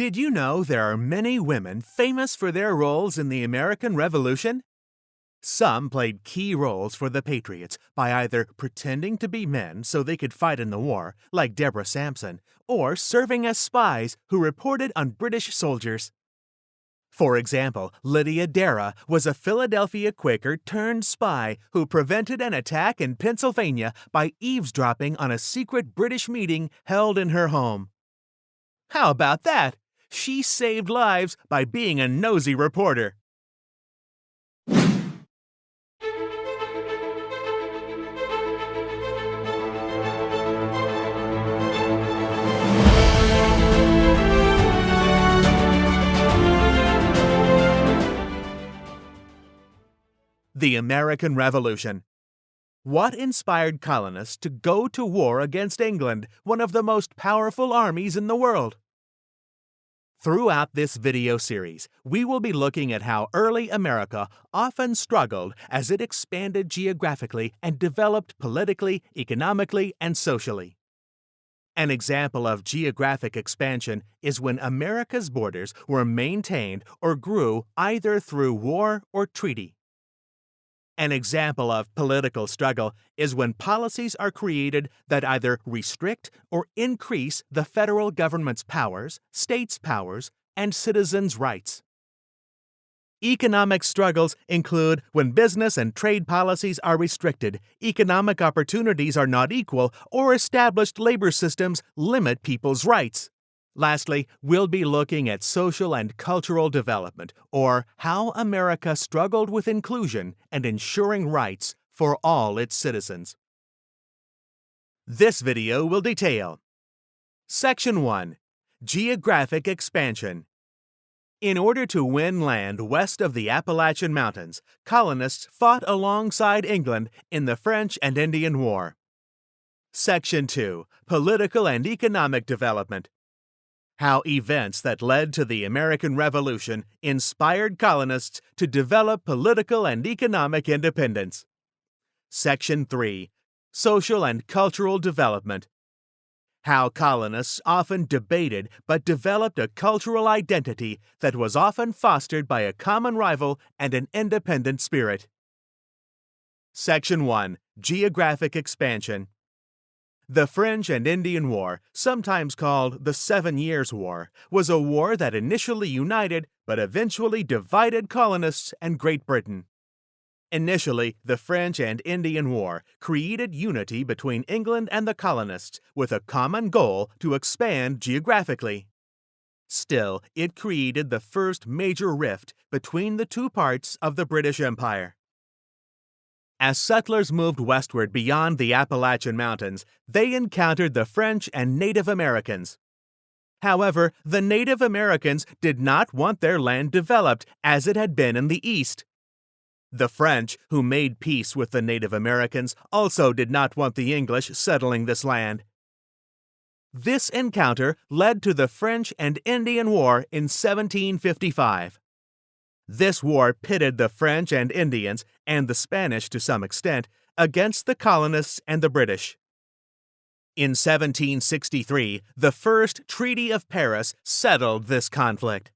Did you know there are many women famous for their roles in the American Revolution? Some played key roles for the Patriots by either pretending to be men so they could fight in the war, like Deborah Sampson, or serving as spies who reported on British soldiers. For example, Lydia Darrah was a Philadelphia Quaker turned spy who prevented an attack in Pennsylvania by eavesdropping on a secret British meeting held in her home. How about that? She saved lives by being a nosy reporter. The American Revolution. What inspired colonists to go to war against England, one of the most powerful armies in the world? Throughout this video series, we will be looking at how early America often struggled as it expanded geographically and developed politically, economically, and socially. An example of geographic expansion is when America's borders were maintained or grew either through war or treaty. An example of political struggle is when policies are created that either restrict or increase the federal government's powers, states' powers, and citizens' rights. Economic struggles include when business and trade policies are restricted, economic opportunities are not equal, or established labor systems limit people's rights. Lastly, we'll be looking at social and cultural development, or how America struggled with inclusion and ensuring rights for all its citizens. This video will detail Section 1. Geographic Expansion. In order to win land west of the Appalachian Mountains, colonists fought alongside England in the French and Indian War. Section 2. Political and Economic Development. How events that led to the American Revolution inspired colonists to develop political and economic independence. Section 3. Social and Cultural Development. How colonists often debated but developed a cultural identity that was often fostered by a common rival and an independent spirit. Section 1. Geographic Expansion. The French and Indian War, sometimes called the 7 Years' War, was a war that initially united but eventually divided colonists and Great Britain. Initially, the French and Indian War created unity between England and the colonists with a common goal to expand geographically. Still, it created the first major rift between the two parts of the British Empire. As settlers moved westward beyond the Appalachian Mountains, they encountered the French and Native Americans. However, the Native Americans did not want their land developed as it had been in the East. The French, who made peace with the Native Americans, also did not want the English settling this land. This encounter led to the French and Indian War in 1755. This war pitted the French and Indians, and the Spanish to some extent, against the colonists and the British. In 1763, the First Treaty of Paris settled this conflict.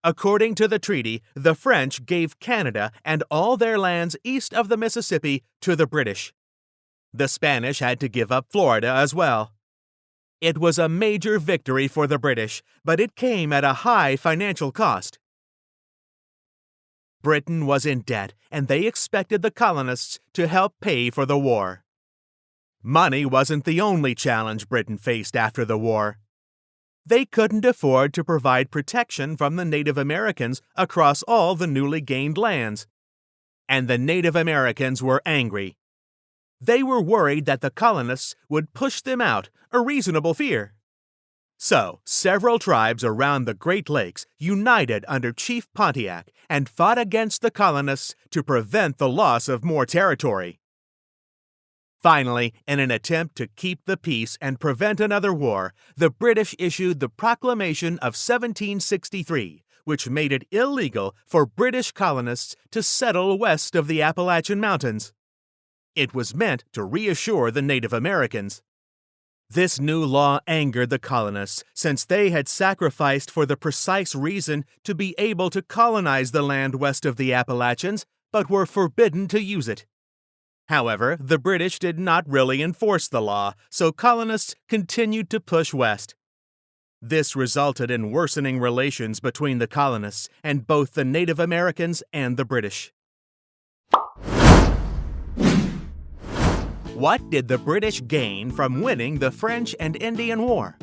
According to the treaty, the French gave Canada and all their lands east of the Mississippi to the British. The Spanish had to give up Florida as well. It was a major victory for the British, but it came at a high financial cost. Britain was in debt, and they expected the colonists to help pay for the war. Money wasn't the only challenge Britain faced after the war. They couldn't afford to provide protection from the Native Americans across all the newly gained lands. And the Native Americans were angry. They were worried that the colonists would push them out, a reasonable fear. So, several tribes around the Great Lakes united under Chief Pontiac and fought against the colonists to prevent the loss of more territory. Finally, in an attempt to keep the peace and prevent another war, the British issued the Proclamation of 1763, which made it illegal for British colonists to settle west of the Appalachian Mountains. It was meant to reassure the Native Americans. This new law angered the colonists, since they had sacrificed for the precise reason to be able to colonize the land west of the Appalachians, but were forbidden to use it. However, the British did not really enforce the law, so colonists continued to push west. This resulted in worsening relations between the colonists and both the Native Americans and the British. What did the British gain from winning the French and Indian War?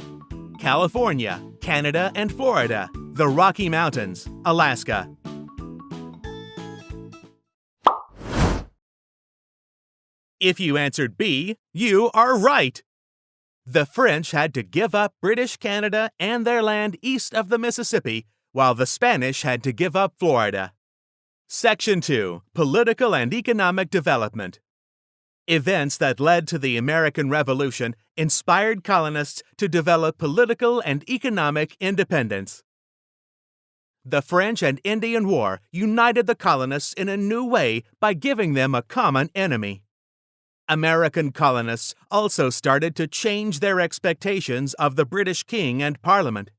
California, Canada and Florida, the Rocky Mountains, Alaska. If you answered B, you are right! The French had to give up British Canada and their land east of the Mississippi, while the Spanish had to give up Florida. Section 2. Political and Economic Development. Events that led to the American Revolution inspired colonists to develop political and economic independence. The French and Indian War united the colonists in a new way by giving them a common enemy. American colonists also started to change their expectations of the British king and Parliament.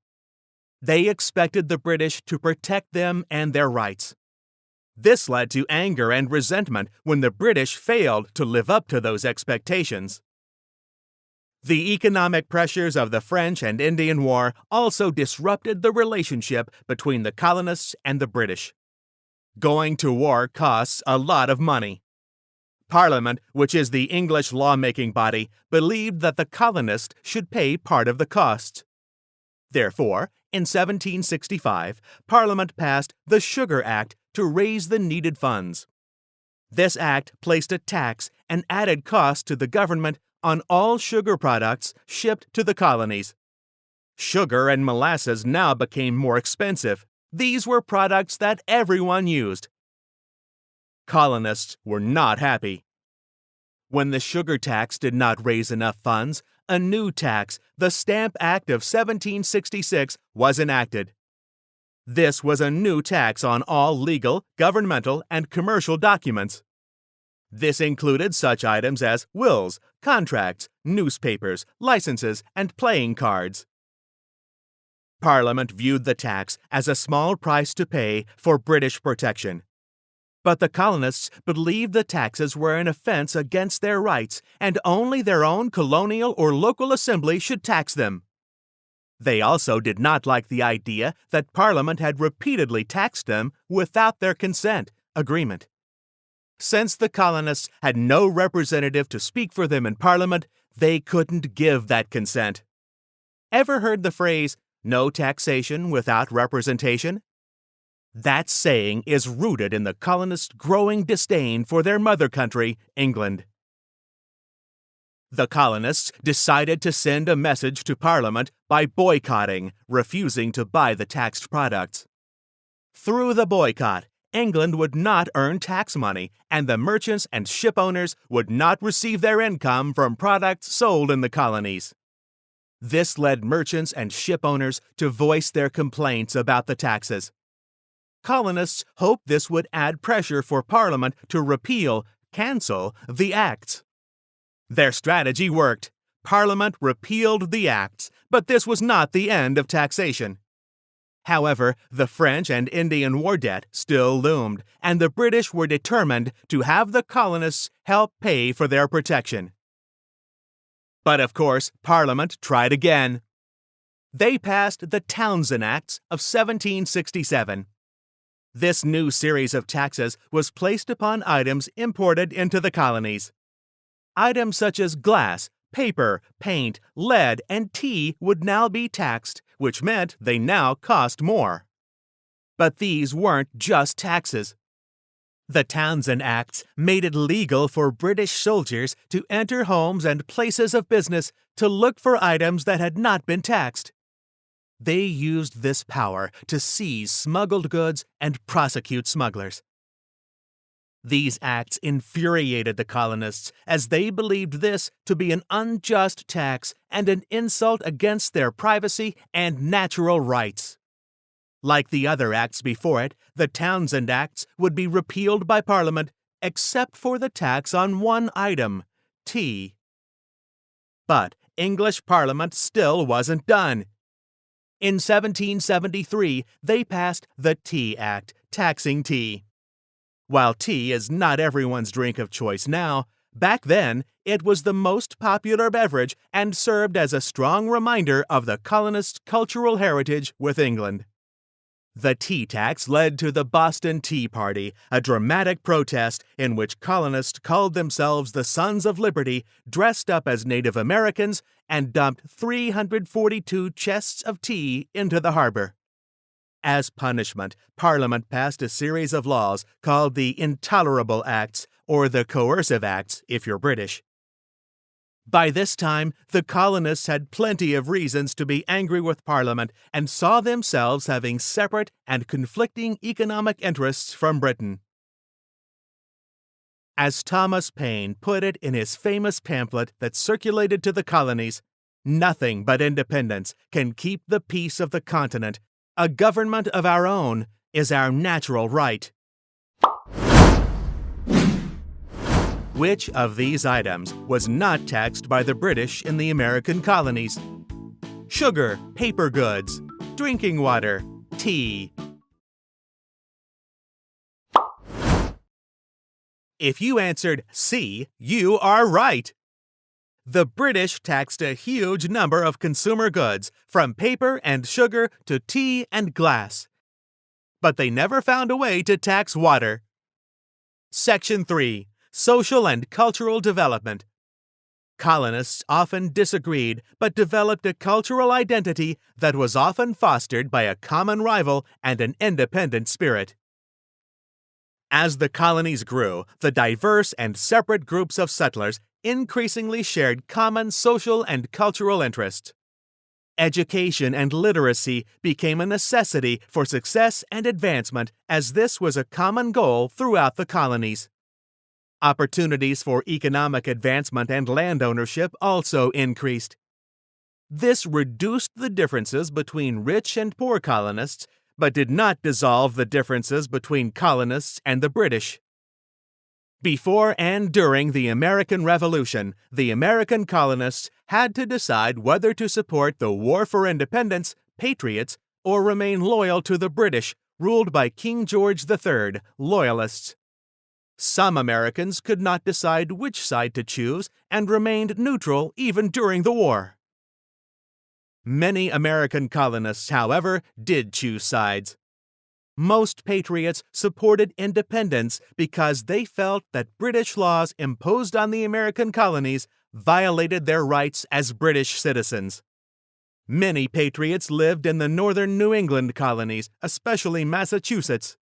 They expected the British to protect them and their rights. This led to anger and resentment when the British failed to live up to those expectations. The economic pressures of the French and Indian War also disrupted the relationship between the colonists and the British. Going to war costs a lot of money. Parliament, which is the English lawmaking body, believed that the colonists should pay part of the costs. Therefore, in 1765, Parliament passed the Sugar Act to raise the needed funds. This act placed a tax and added costs to the government on all sugar products shipped to the colonies. Sugar and molasses now became more expensive. These were products that everyone used. Colonists were not happy. When the sugar tax did not raise enough funds, a new tax, the Stamp Act of 1766, was enacted. This was a new tax on all legal, governmental, and commercial documents. This included such items as wills, contracts, newspapers, licenses, and playing cards. Parliament viewed the tax as a small price to pay for British protection. But the colonists believed the taxes were an offense against their rights, and only their own colonial or local assembly should tax them. They also did not like the idea that Parliament had repeatedly taxed them without their agreement. Since the colonists had no representative to speak for them in Parliament, they couldn't give that consent. Ever heard the phrase, "no taxation without representation"? That saying is rooted in the colonists' growing disdain for their mother country, England. The colonists decided to send a message to Parliament by boycotting, refusing to buy the taxed products. Through the boycott, England would not earn tax money, and the merchants and ship owners would not receive their income from products sold in the colonies. This led merchants and ship owners to voice their complaints about the taxes. Colonists hoped this would add pressure for Parliament to cancel the acts. Their strategy worked. Parliament repealed the acts, but this was not the end of taxation. However, the French and Indian War debt still loomed, and the British were determined to have the colonists help pay for their protection. But of course, Parliament tried again. They passed the Townshend Acts of 1767. This new series of taxes was placed upon items imported into the colonies. Items such as glass, paper, paint, lead, and tea would now be taxed, which meant they now cost more. But these weren't just taxes. The Townshend Acts made it legal for British soldiers to enter homes and places of business to look for items that had not been taxed. They used this power to seize smuggled goods and prosecute smugglers. These acts infuriated the colonists, as they believed this to be an unjust tax and an insult against their privacy and natural rights. Like the other acts before it, the Townshend Acts would be repealed by Parliament, except for the tax on one item, tea. But English Parliament still wasn't done. In 1773, they passed the Tea Act, taxing tea. While tea is not everyone's drink of choice now, back then it was the most popular beverage and served as a strong reminder of the colonists' cultural heritage with England. The tea tax led to the Boston Tea Party, a dramatic protest in which colonists called themselves the Sons of Liberty, dressed up as Native Americans, and dumped 342 chests of tea into the harbor. As punishment, Parliament passed a series of laws called the Intolerable Acts, or the Coercive Acts if you're British. By this time, the colonists had plenty of reasons to be angry with Parliament and saw themselves having separate and conflicting economic interests from Britain. As Thomas Paine put it in his famous pamphlet that circulated to the colonies, "Nothing but independence can keep the peace of the continent. A government of our own is our natural right." Which of these items was not taxed by the British in the American colonies? Sugar, paper goods, drinking water, tea. If you answered C, you are right. The British taxed a huge number of consumer goods, from paper and sugar to tea and glass. But they never found a way to tax water. Section 3. Social and Cultural Development. Colonists often disagreed but developed a cultural identity that was often fostered by a common rival and an independent spirit. As the colonies grew, the diverse and separate groups of settlers increasingly shared common social and cultural interests. Education and literacy became a necessity for success and advancement, as this was a common goal throughout the colonies. Opportunities for economic advancement and land ownership also increased. This reduced the differences between rich and poor colonists, but did not dissolve the differences between colonists and the British. Before and during the American Revolution, the American colonists had to decide whether to support the War for Independence, Patriots, or remain loyal to the British, ruled by King George III, Loyalists. Some Americans could not decide which side to choose and remained neutral even during the war. Many American colonists, however, did choose sides. Most patriots supported independence because they felt that British laws imposed on the American colonies violated their rights as British citizens. Many patriots lived in the northern New England colonies, especially Massachusetts.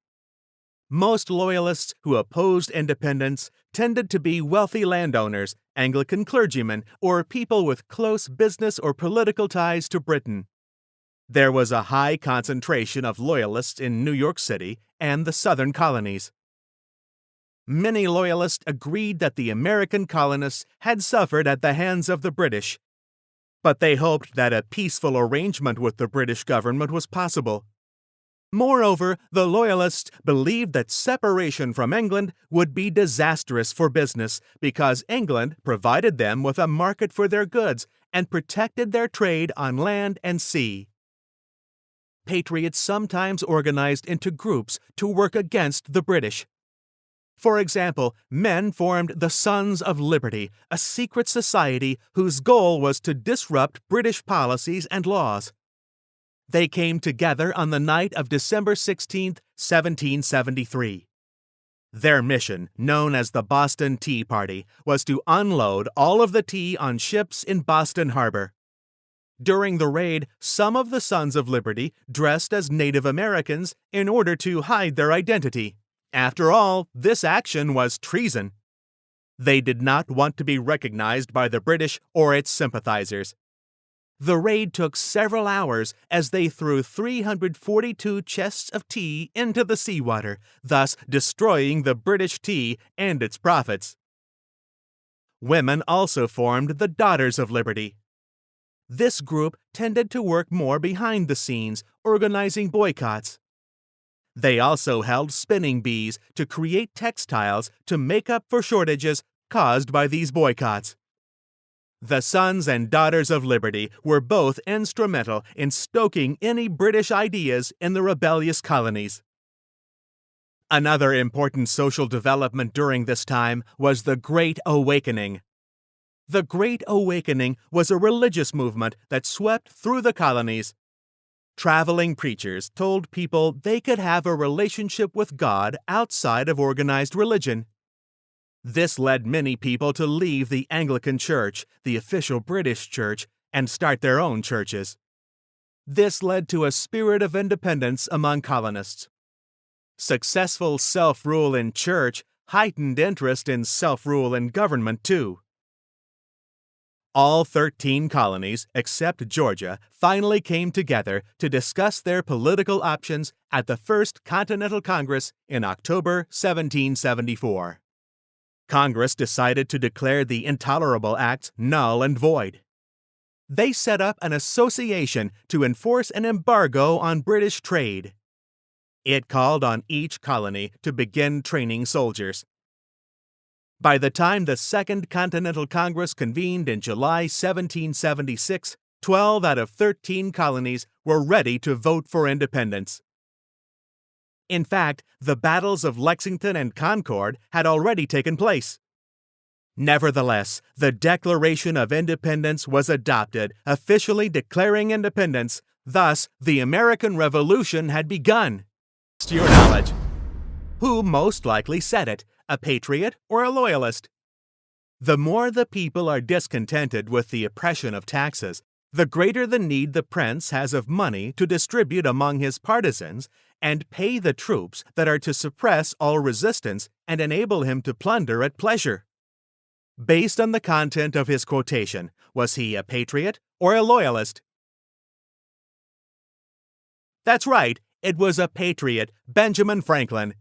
Most loyalists who opposed independence tended to be wealthy landowners, Anglican clergymen, or people with close business or political ties to Britain. There was a high concentration of loyalists in New York City and the southern colonies. Many loyalists agreed that the American colonists had suffered at the hands of the British, but they hoped that a peaceful arrangement with the British government was possible. Moreover, the Loyalists believed that separation from England would be disastrous for business because England provided them with a market for their goods and protected their trade on land and sea. Patriots sometimes organized into groups to work against the British. For example, men formed the Sons of Liberty, a secret society whose goal was to disrupt British policies and laws. They came together on the night of December 16, 1773. Their mission, known as the Boston Tea Party, was to unload all of the tea on ships in Boston Harbor. During the raid, some of the Sons of Liberty dressed as Native Americans in order to hide their identity. After all, this action was treason. They did not want to be recognized by the British or its sympathizers. The raid took several hours as they threw 342 chests of tea into the seawater, thus destroying the British tea and its profits. Women also formed the Daughters of Liberty. This group tended to work more behind the scenes, organizing boycotts. They also held spinning bees to create textiles to make up for shortages caused by these boycotts. The Sons and Daughters of Liberty were both instrumental in stoking any British ideas in the rebellious colonies. Another important social development during this time was the Great Awakening. The Great Awakening was a religious movement that swept through the colonies. Traveling preachers told people they could have a relationship with God outside of organized religion. This led many people to leave the Anglican Church, the official British church, and start their own churches. This led to a spirit of independence among colonists. Successful self-rule in church heightened interest in self-rule in government, too. All 13 colonies, except Georgia, finally came together to discuss their political options at the First Continental Congress in October 1774. Congress decided to declare the Intolerable Acts null and void. They set up an association to enforce an embargo on British trade. It called on each colony to begin training soldiers. By the time the Second Continental Congress convened in July 1776, 12 out of 13 colonies were ready to vote for independence. In fact, the battles of Lexington and Concord had already taken place. Nevertheless, the Declaration of Independence was adopted, officially declaring independence. Thus, the American Revolution had begun. To your knowledge, who most likely said it, a patriot or a loyalist? The more the people are discontented with the oppression of taxes, the greater the need the prince has of money to distribute among his partisans and pay the troops that are to suppress all resistance and enable him to plunder at pleasure. Based on the content of his quotation, was he a patriot or a loyalist? That's right. It was a patriot, Benjamin Franklin.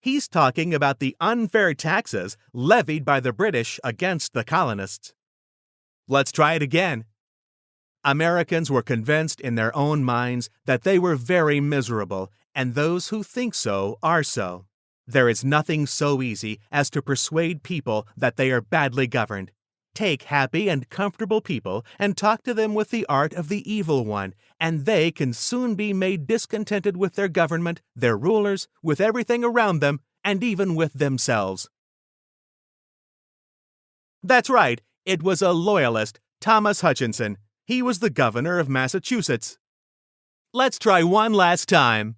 He's talking about the unfair taxes levied by the British against the colonists. Let's try it again. Americans were convinced in their own minds that they were very miserable, and those who think so are so. There is nothing so easy as to persuade people that they are badly governed. Take happy and comfortable people and talk to them with the art of the evil one, and they can soon be made discontented with their government, their rulers, with everything around them, and even with themselves. That's right, it was a loyalist, Thomas Hutchinson. He was the governor of Massachusetts. Let's try one last time.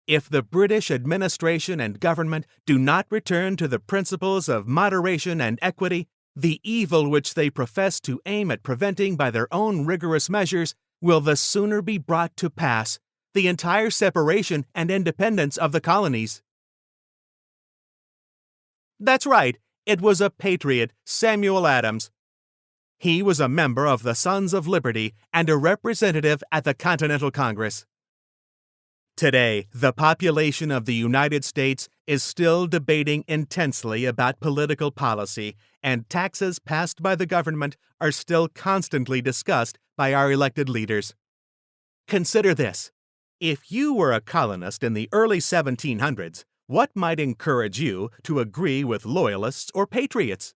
If the British administration and government do not return to the principles of moderation and equity, the evil which they profess to aim at preventing by their own rigorous measures will the sooner be brought to pass, the entire separation and independence of the colonies. That's right, it was a patriot, Samuel Adams. He was a member of the Sons of Liberty and a representative at the Continental Congress. Today, the population of the United States is still debating intensely about political policy, and taxes passed by the government are still constantly discussed by our elected leaders. Consider this. If you were a colonist in the early 1700s, what might encourage you to agree with loyalists or patriots?